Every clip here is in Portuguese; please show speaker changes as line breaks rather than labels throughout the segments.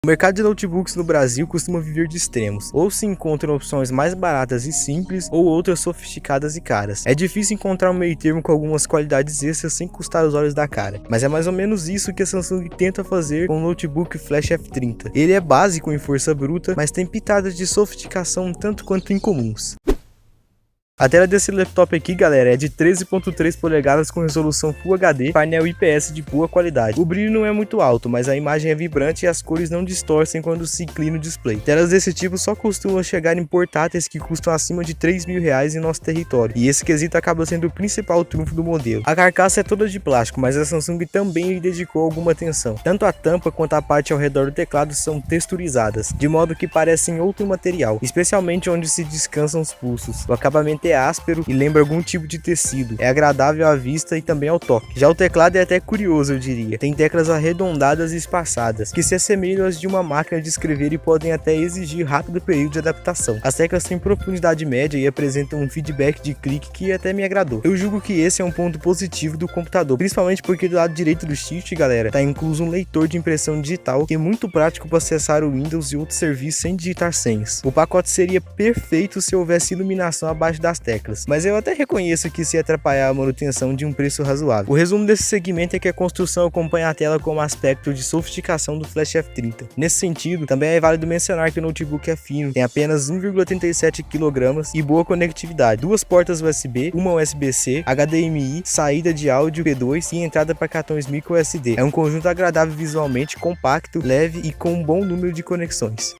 O mercado de notebooks no Brasil costuma viver de extremos, ou se encontram opções mais baratas e simples, ou outras sofisticadas e caras. É difícil encontrar um meio termo com algumas qualidades extras sem custar os olhos da cara, mas é mais ou menos isso que a Samsung tenta fazer com o notebook Flash F30. Ele é básico em força bruta, mas tem pitadas de sofisticação um tanto quanto incomuns. A tela desse laptop aqui, galera, é de 13.3 polegadas com resolução Full HD, painel IPS de boa qualidade. O brilho não é muito alto, mas a imagem é vibrante e as cores não distorcem quando se inclina o display. Telas desse tipo só costumam chegar em portáteis que custam acima de R$3.000 em nosso território, e esse quesito acaba sendo o principal trunfo do modelo. A carcaça é toda de plástico, mas a Samsung também lhe dedicou alguma atenção. Tanto a tampa quanto a parte ao redor do teclado são texturizadas, de modo que parecem outro material, especialmente onde se descansam os pulsos. O acabamento é áspero e lembra algum tipo de tecido, é agradável à vista e também ao toque. Já o teclado é até curioso, eu diria. Tem teclas arredondadas e espaçadas, que se assemelham às de uma máquina de escrever e podem até exigir rápido período de adaptação. As teclas têm profundidade média e apresentam um feedback de clique que até me agradou. Eu julgo que esse é um ponto positivo do computador, principalmente porque do lado direito do shift, galera, tá incluso um leitor de impressão digital, que é muito prático para acessar o Windows e outros serviços sem digitar senhas. O pacote seria perfeito se houvesse iluminação abaixo das teclas, mas eu até reconheço que se atrapalhar a manutenção de um preço razoável. O resumo desse segmento é que a construção acompanha a tela como aspecto de sofisticação do Flash F30. Nesse sentido, também é válido mencionar que o notebook é fino, tem apenas 1,37 kg e boa conectividade, duas portas USB, uma USB-C, HDMI, saída de áudio P2 e entrada para cartões micro SD. É um conjunto agradável visualmente, compacto, leve e com um bom número de conexões.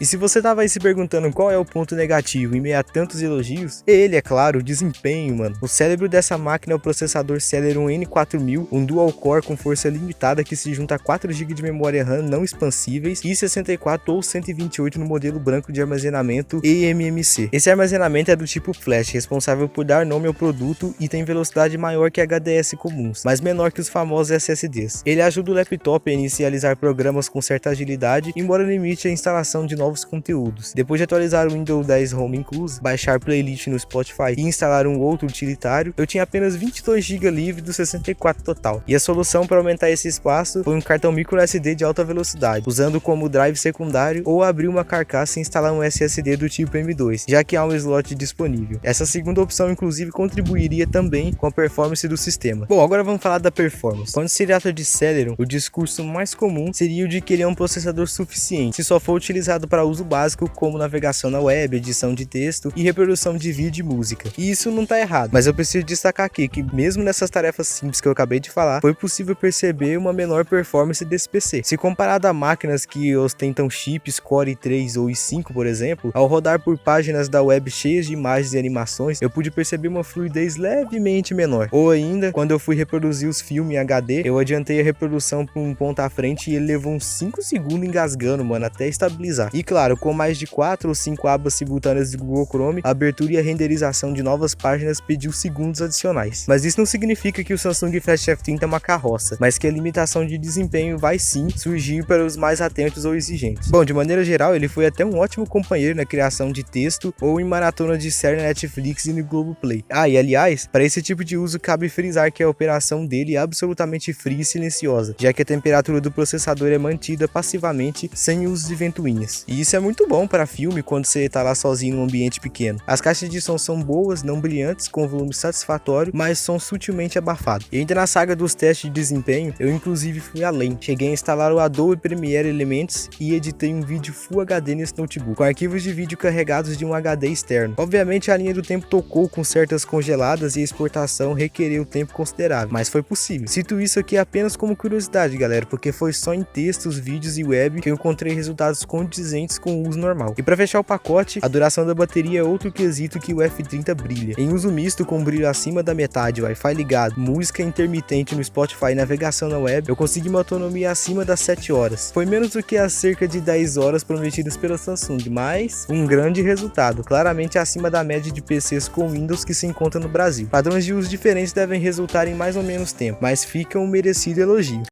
E se você tava aí se perguntando qual é o ponto negativo em meio a tantos elogios, ele, é claro, o desempenho, mano. O cérebro dessa máquina é o processador Celeron N4000, um dual core com força limitada que se junta a 4 GB de memória RAM não expansíveis e 64 ou 128 no modelo branco de armazenamento eMMC. Esse armazenamento é do tipo Flash, responsável por dar nome ao produto e tem velocidade maior que HDS comuns, mas menor que os famosos SSDs. Ele ajuda o laptop a inicializar programas com certa agilidade, embora limite a instalação de novos conteúdos. Depois de atualizar o Windows 10 Home incluso, baixar playlist no Spotify e instalar um outro utilitário, eu tinha apenas 22 GB livre dos 64 total. E a solução para aumentar esse espaço foi um cartão micro SD de alta velocidade, usando como drive secundário ou abrir uma carcaça e instalar um SSD do tipo M2, já que há um slot disponível. Essa segunda opção inclusive contribuiria também com a performance do sistema. Bom, agora vamos falar da performance. Quando se trata de Celeron, o discurso mais comum seria o de que ele é um processador suficiente, se só for utilizado para uso básico como navegação na web, edição de texto e reprodução de vídeo e música. E isso não tá errado, mas eu preciso destacar aqui que mesmo nessas tarefas simples que eu acabei de falar, foi possível perceber uma menor performance desse PC. Se comparado a máquinas que ostentam chips Core i3 ou i5, por exemplo, ao rodar por páginas da web cheias de imagens e animações, eu pude perceber uma fluidez levemente menor. Ou ainda, quando eu fui reproduzir os filmes em HD, eu adiantei a reprodução por um ponto à frente e ele levou uns 5 segundos engasgando, mano, até estabilizar. E claro, com mais de 4 ou 5 abas simultâneas de Google Chrome, a abertura e a renderização de novas páginas pediu segundos adicionais. Mas isso não significa que o Samsung Flash F30 é uma carroça, mas que a limitação de desempenho vai sim surgir para os mais atentos ou exigentes. Bom, de maneira geral, ele foi até um ótimo companheiro na criação de texto ou em maratona de série na Netflix e no Globoplay. Ah, e aliás, para esse tipo de uso cabe frisar que a operação dele é absolutamente fria e silenciosa, já que a temperatura do processador é mantida passivamente sem uso de ventoinhas. E isso é muito bom para filme quando você tá lá sozinho num ambiente pequeno. As caixas de som são boas, não brilhantes, com volume satisfatório, mas som sutilmente abafado. E ainda na saga dos testes de desempenho, eu inclusive fui além. Cheguei a instalar o Adobe Premiere Elements e editei um vídeo Full HD nesse notebook, com arquivos de vídeo carregados de um HD externo. Obviamente a linha do tempo tocou com certas congeladas e a exportação requereu tempo considerável, mas foi possível. Cito isso aqui apenas como curiosidade, galera, porque foi só em textos, vídeos e web que eu encontrei resultados condizentes com o uso normal. E para fechar o pacote, a duração da bateria é outro quesito que o F30 brilha. Em uso misto com brilho acima da metade, Wi-Fi ligado, música intermitente no Spotify e navegação na web, eu consegui uma autonomia acima das 7 horas. Foi menos do que as cerca de 10 horas prometidas pela Samsung, mas um grande resultado, claramente acima da média de PCs com Windows que se encontra no Brasil. Padrões de uso diferentes devem resultar em mais ou menos tempo, mas fica um merecido elogio.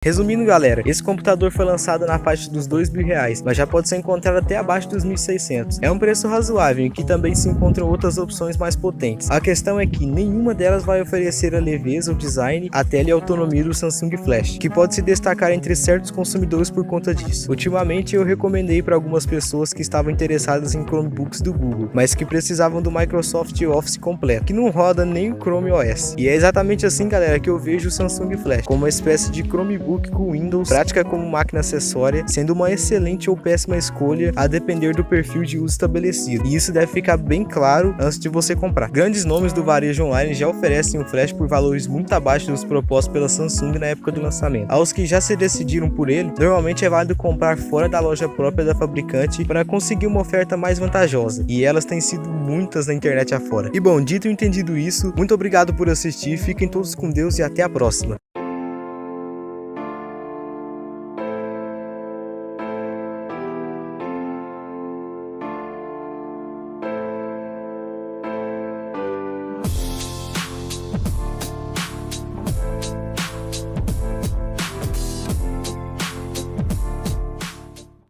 Resumindo, galera, esse computador foi lançado na faixa dos R$2.000, mas já pode ser encontrado até abaixo dos 1.600. É um preço razoável, em que também se encontram outras opções mais potentes. A questão é que nenhuma delas vai oferecer a leveza, o design, a tela e a autonomia do Samsung Flash, que pode se destacar entre certos consumidores por conta disso. Ultimamente eu recomendei para algumas pessoas que estavam interessadas em Chromebooks do Google, mas que precisavam do Microsoft Office completo, que não roda nem o Chrome OS. E é exatamente assim, galera, que eu vejo o Samsung Flash, como uma espécie de Chromebook com Windows, prática como máquina acessória, sendo uma excelente ou péssima escolha a depender do perfil de uso estabelecido. E isso deve ficar bem claro antes de você comprar. Grandes nomes do varejo online já oferecem o Flash por valores muito abaixo dos propostos pela Samsung na época do lançamento. Aos que já se decidiram por ele, normalmente é válido comprar fora da loja própria da fabricante para conseguir uma oferta mais vantajosa, e elas têm sido muitas na internet afora. E bom, dito e entendido isso, muito obrigado por assistir, fiquem todos com Deus e até a próxima.